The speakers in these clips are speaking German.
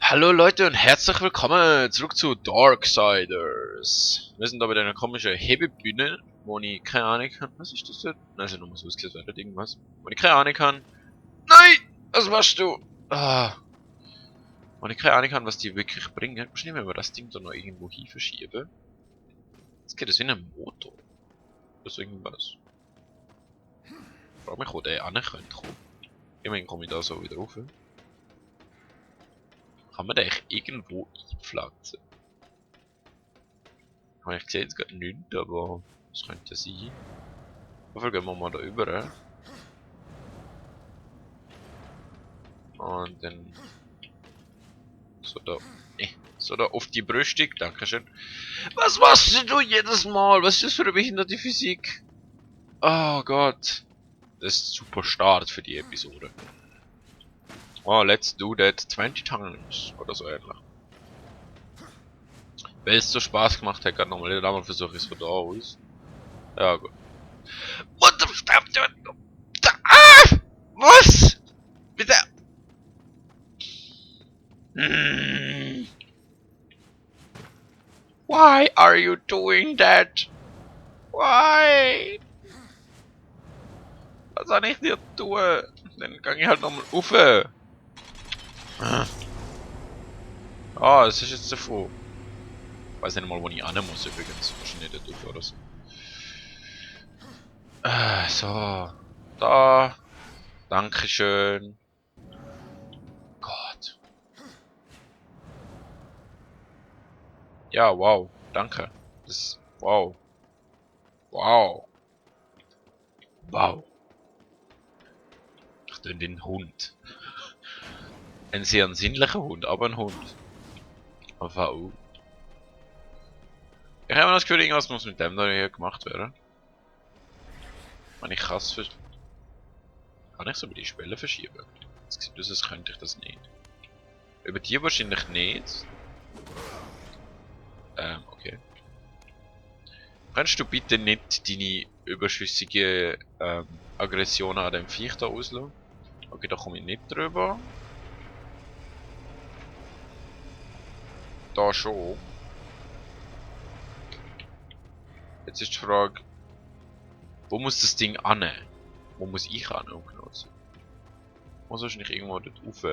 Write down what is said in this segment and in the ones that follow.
Hallo Leute und herzlich willkommen zurück zu Darksiders. Wir sind da bei einer komischen Hebebühne, wo ich keine Ahnung kann. Was ist das denn? Nein, ist ja nur so ausgesetzt, irgendwas. Wo ich keine Ahnung kann. Nein! Was machst du? Wo ich keine Ahnung kann, was die wirklich bringen. Wahrscheinlich, wenn wir das Ding da noch irgendwo hin verschieben. Jetzt geht es wie ein Motor. Oder so irgendwas. Ich frage mich, wo der ankommen könnte. Immerhin komme ich da so wieder rauf. Kann man den echt irgendwo einpflanzen? Habe ich gesehen, jetzt gerade nichts, aber das könnte sein. Dafür gehen wir mal da rüber. Und dann so da auf die Brüstung, dankeschön. Was machst du jedes Mal? Was ist das für eine behinderte Physik? Oh Gott. Das ist ein super Start für die Episode. Oh, let's do that 20 times. Oder so ähnlich. Weil es so Spaß gemacht hat, gerade nochmal. Damals versuche ich es von da aus. Ja, gut. What the fuck? Was? Bitte? Why are you doing that? Why? Was soll ich dir tun? Dann gehe ich halt nochmal rauf. Ah, das ist jetzt davon. Ich weiß nicht mal, wo ich hin muss übrigens. Wahrscheinlich nicht rauf oder so. So. Da. Dankeschön. Gott. Ja, wow. Danke. Das. Wow. Wow. Wow. Ach, den Hund. Ein sehr sinnlicher Hund, aber ein Hund. Wow. Ich habe das Gefühl, irgendwas muss mit dem da hier gemacht werden. Wenn ich kann ich so über die Schwelle verschieben? Es sieht aus, als könnte ich das nicht. Über die wahrscheinlich nicht. Okay. Kannst du bitte nicht deine überschüssige Aggression an dem Viech da auslösen? Okay, da komme ich nicht drüber. Da schon. Jetzt ist die Frage, wo muss das Ding an? Wo muss ich an, um genau zu sein? Muss wahrscheinlich irgendwo dort rauf.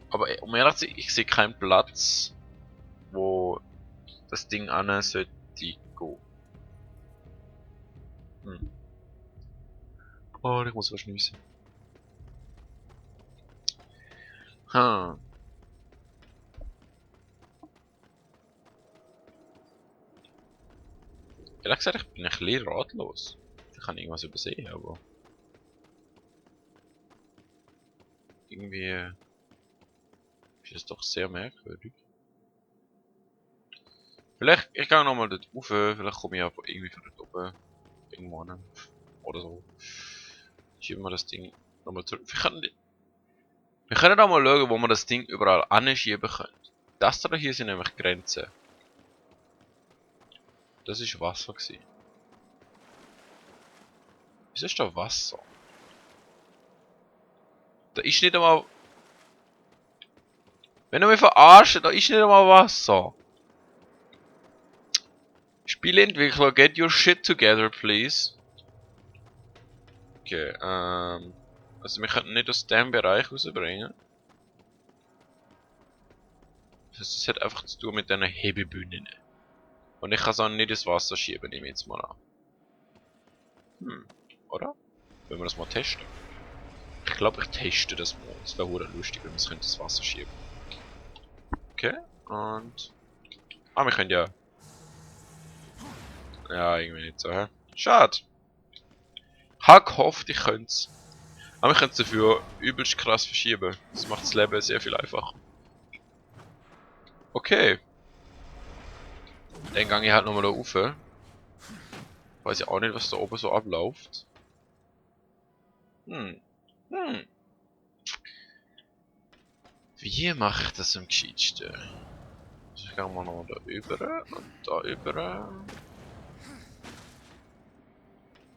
Aber um ehrlich zu sein, ich sehe keinen Platz, wo das Ding an sollte gehen. Oh, ich muss was schließen. Ehrlich gesagt, ich bin ein bisschen ratlos. Ich kann irgendwas übersehen, aber... Irgendwie... ist es doch sehr merkwürdig. Vielleicht, ich gehe nochmal dort rauf, vielleicht komme ich aber irgendwie von dort oben irgendwo hin. Oder so. Schieben wir das Ding nochmal zurück. Wir können auch mal schauen, wo man das Ding überall anschieben können. Das da hier sind nämlich Grenzen. Das ist Wasser gewesen. Wieso ist da Wasser? Da ist nicht einmal... Wenn du mich verarschen, da ist nicht einmal Wasser. Spieleentwickler, get your shit together, please. Okay, also wir könnten nicht aus dem Bereich rausbringen. Das heißt, es hat einfach zu tun mit diesen Hebebühnen. Und ich kann es auch nicht ins Wasser schieben, nehme ich jetzt mal an. Oder? Wollen wir das mal testen? Ich glaube, ich teste das mal. Das wäre lustig, wenn wir es ins Wasser schieben. Okay, und... Ah, wir können ja... Ja, irgendwie nicht so, hä? Schade! Hab gehofft, ich könnte es. Aber wir können es dafür übelst krass verschieben. Das macht das Leben sehr viel einfacher. Okay. Dann gehe ich halt nochmal da rauf. Weiß ich auch nicht, was da oben so abläuft. Wie mache ich das am gescheitsten? Ich gehe mal noch da rüber und da rüber.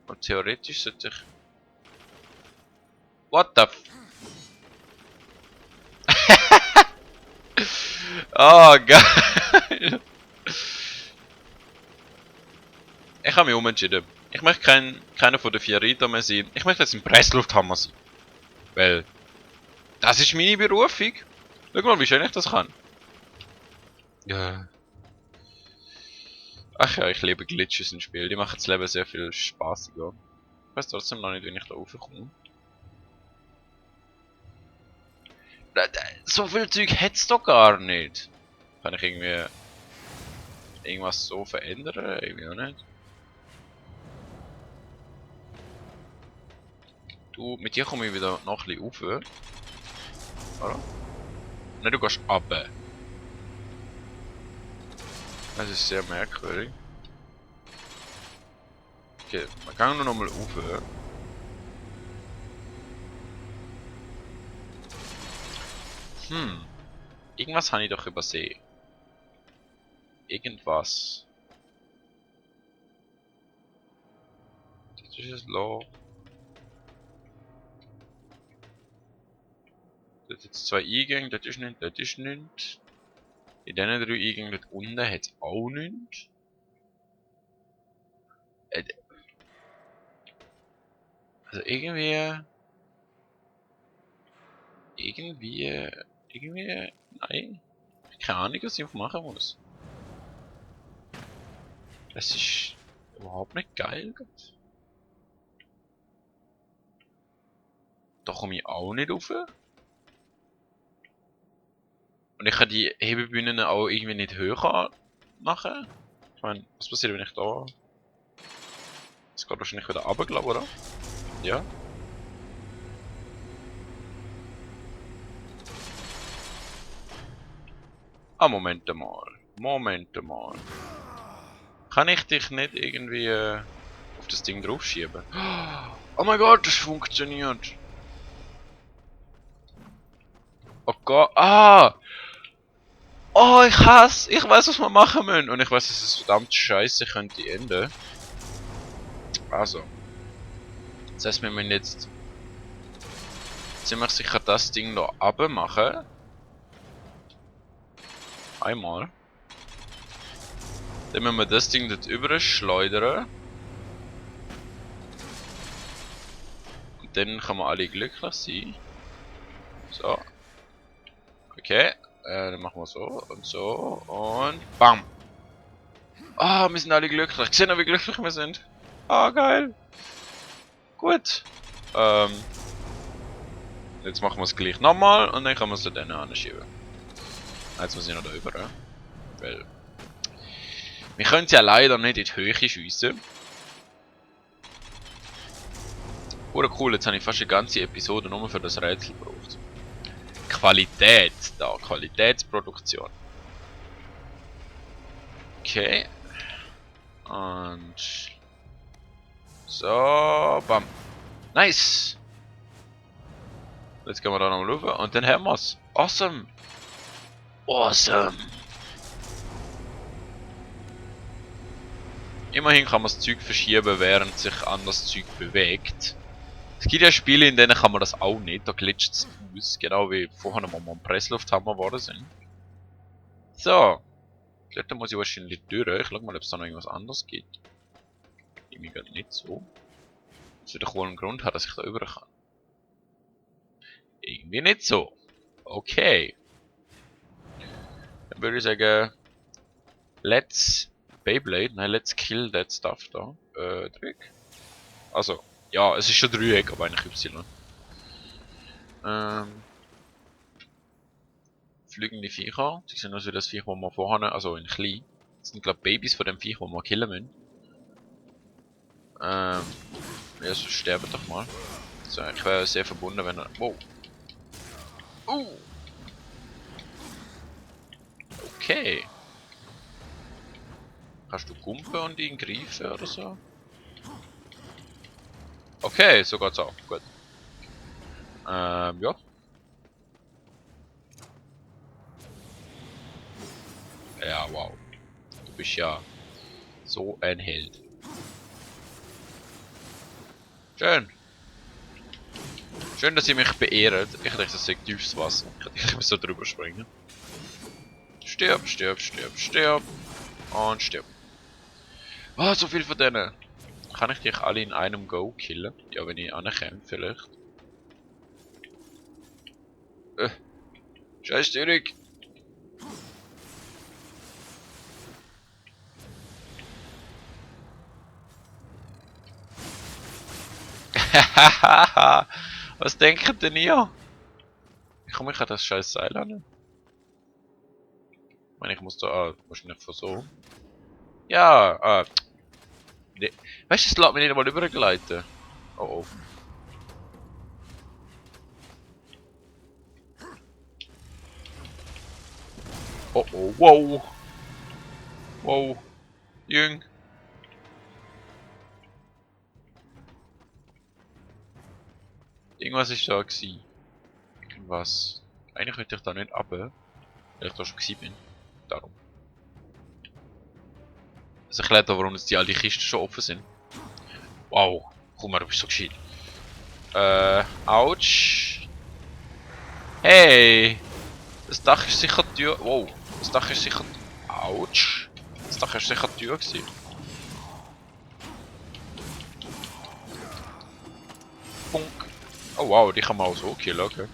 Und theoretisch sollte ich... What the f... Ah, geil! Ich habe mich umentschieden. Ich möchte keiner von den 4 Ritter mehr sein. Ich möchte jetzt ein Presslufthammer sein. Weil, das ist meine Berufung. Schau mal, wie schön ich das kann. Ja. Ach ja, ich liebe Glitches im Spiel. Die machen das Leben sehr viel spaßiger. Ich weiß trotzdem noch nicht, wie ich da raufkomme. So viel Zeug hätt's doch gar nicht. Kann ich irgendwie irgendwas so verändern? Irgendwie auch nicht. Du, mit dir komme ich wieder noch ein bisschen rauf. Oder? Nein, du gehst runter. Das ist sehr merkwürdig. Okay, wir gehen nur noch mal rauf. Irgendwas habe ich doch übersehen. Irgendwas. Das ist das Loch. Das hat jetzt 2 Eingänge, das ist nicht, das ist nicht. In diesen 3 Eingängen dort unten hat es auch nicht. Also irgendwie... Irgendwie... Nein. Keine Ahnung, was ich machen muss. Das ist überhaupt nicht geil. Da komme ich auch nicht rauf. Und ich kann die Hebebühnen auch irgendwie nicht höher machen. Ich meine, was passiert, wenn ich da... Es geht wahrscheinlich wieder runter, glaube ich, oder? Ja. Ah, Moment mal. Moment mal. Kann ich dich nicht irgendwie auf das Ding draufschieben? Oh mein Gott, das funktioniert. Oh Gott. Ah! Oh, ich hasse. Ich weiß, was wir machen müssen. Und ich weiß, dass es verdammt scheiße könnte enden. Also. Das heißt, wir müssen jetzt ziemlich sicher das Ding da runter machen. Einmal. Dann müssen wir das Ding dort über schleudern. Und dann kann man alle glücklich sein. So. Okay. Dann machen wir so und so und BAM! Ah, wir sind alle glücklich. Seht ihr, wie glücklich wir sind? Ah, geil. Gut. Jetzt machen wir es gleich nochmal und dann kann man es dann anschieben. Jetzt muss ich noch da rüber. Weil... Wir können es ja leider nicht in die Höhe schiessen. Oder cool, jetzt habe ich fast eine ganze Episode nur für das Rätsel gebraucht. Qualität da, Qualitätsproduktion. Okay. Und... So, bam. Nice! Jetzt gehen wir da nochmal rüber und dann haben wir's. Awesome! Awesome! Immerhin kann man das Zeug verschieben, während sich anderes Zeug bewegt. Es gibt ja Spiele, in denen kann man das auch nicht, da glitscht es aus, genau wie vorher mal am Presslufthammer geworden sind. So. Dort muss ich wahrscheinlich durch. Ich schau mal, ob es da noch irgendwas anderes gibt. Irgendwie gerade nicht so. Das wird doch wohl einen Grund haben, dass ich da rüber kann. Irgendwie nicht so. Okay. Dann würde ich sagen, let's Beyblade, nein, let's kill that stuff da. Dreieck. Also, ja, es ist schon Dreieck, aber eigentlich Y. Fliegende Viecher, die sind also das Viech, das wir vorher, also in klein. Das sind glaube Babys von dem Viech, das wir killen müssen. Ja, so sterben doch mal. So, ich wäre sehr verbunden, wenn er... Wow. Okay. Kannst du kumpen und ihn greifen oder so? Okay, so geht's auch. Gut. Ja. Ja, wow. Du bist ja so ein Held. Schön. Schön, dass ihr mich beehrt. Ich dachte, das sei tiefes Wasser. Ich muss so drüber springen. Stirb, stirb, stirb, stirb. Und stirb. Oh, so viel von denen. Kann ich dich alle in einem Go killen? Ja, wenn ich ankäme, vielleicht. Scheiß Störung. Was denkt denn ihr? Ich komme mich an das scheiß Seil an. Ich meine, ich muss da wahrscheinlich von so. Ja, nee. Weißt du, das lässt mich nicht einmal übergleiten. Oh oh. Oh oh, wow. Wow. Jüng. Irgendwas ist da gewesen. Irgendwas. Eigentlich könnte ich da nicht runter, weil ich da schon gewesen bin. Darum. Das erklärt auch, warum jetzt die alle Kisten schon offen sind. Wow. Guck mal, du bist so gescheit. Autsch. Hey. Das Dach ist sicher teuer. Wow. Das Dach ist sicher... Autsch. Das Dach ist sicher teuer gewesen. Funk. Oh wow, die kann man auch so killen, okay.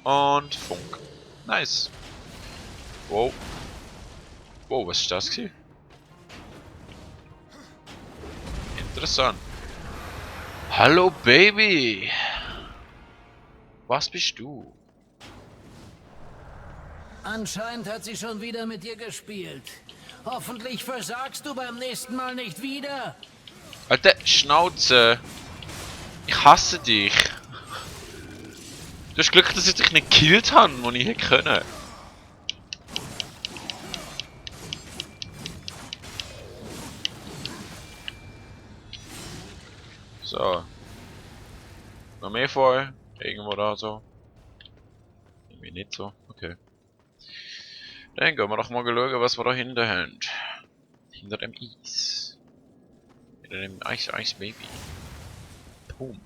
Und Funk. Nice. Wow. Wow, was ist das gewesen? Interessant. Hallo Baby. Was bist du? Anscheinend hat sie schon wieder mit dir gespielt. Hoffentlich versagst du beim nächsten Mal nicht wieder. Alter, Schnauze. Ich hasse dich. Du hast Glück, dass ich dich nicht gekillt habe, wo ich hätte können. So. Noch mehr vor? Irgendwo da so? Irgendwie nicht so. Okay. Dann gehen wir doch mal schauen, was wir da hinten haben. Hinter dem Eis. Hinter dem Eis Baby. Boom.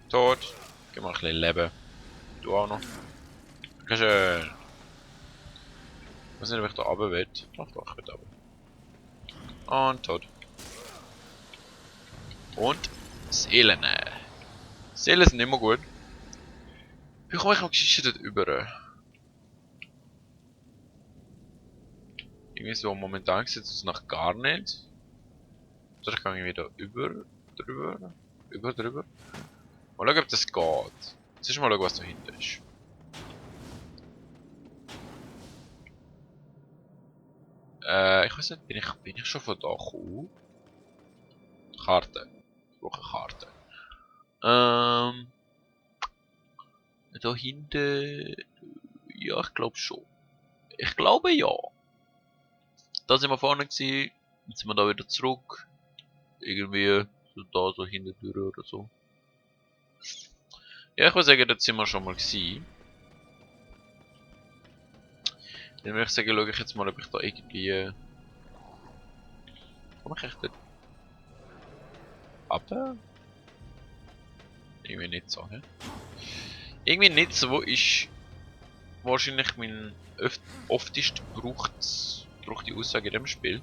Tot. Gib mal ein bisschen Leben. Du auch noch. Dankeschön. Ich weiß nicht, ob ich da runter will. Doch, ich will runter. Und tot. Und Seelen. Seelen sind immer gut. Wie komme ich noch Geschichte dort über? Irgendwie so momentan sieht es nach gar nicht. Oder ich gehe wieder drüber. Mal schauen, ob das geht. Jetzt mal schauen, was dahinter ist. Ich weiß nicht, bin ich schon von da gekommen? Karte. Ich brauche eine Karte. Da hinten. Ja, ich glaube schon. Ich glaube ja. Da sind wir vorne gewesen. Jetzt sind wir da wieder zurück. Irgendwie so da so hinten durch oder so. Ja, ich würde sagen, dort sind wir schon mal gewesen. Dann würde ich sagen, schaue ich jetzt mal, ob ich da irgendwie... Komm ich echt dort... Aber... Irgendwie nicht so, hä? Irgendwie nicht so ist... Wahrscheinlich mein oftest gebrauchte Aussage in dem Spiel.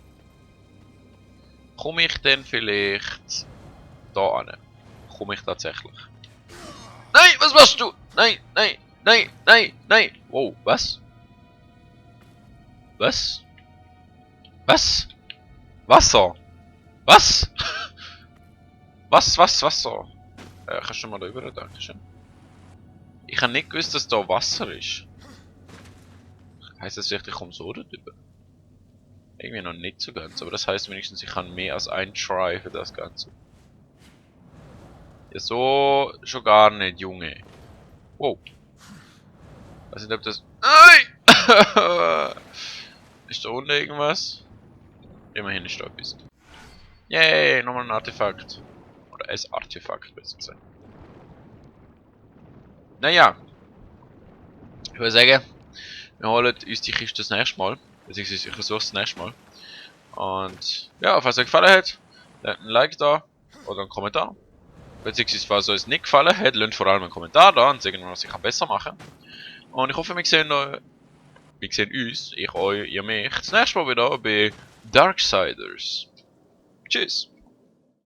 Komme ich denn vielleicht... da an? Komme ich tatsächlich? Nein, was machst du? Nein, nein, nein, nein, nein! Wow, was? Was? Was? Wasser? Was? Was, Wasser? Kannst du mal da rüber, dankeschön. Ich habe nicht gewusst, dass da Wasser ist. Heißt das vielleicht, ich komme so darüber? Irgendwie noch nicht so ganz, aber das heißt wenigstens, ich kann mehr als ein Try für das Ganze. Ja, so schon gar nicht, Junge. Wow. Weiß nicht, ob das... Nein! Ist da unten irgendwas? Immerhin ist da etwas. Yay, nochmal ein Artefakt. Oder ein Artefakt, besser gesagt. Naja. Ich würde sagen, wir holen uns die Kiste das nächste Mal. Beziehungsweise ich versuche es das nächste Mal. Und ja, falls es euch gefallen hat, lasst ein Like da oder einen Kommentar. Beziehungsweise, falls euch nicht gefallen hat, lasst vor allem einen Kommentar da und sagen, was ich besser machen kann. Und ich hoffe, wir sehen uns, ich euch, ihr mich, das nächste Mal wieder bei Darksiders. Tschüss.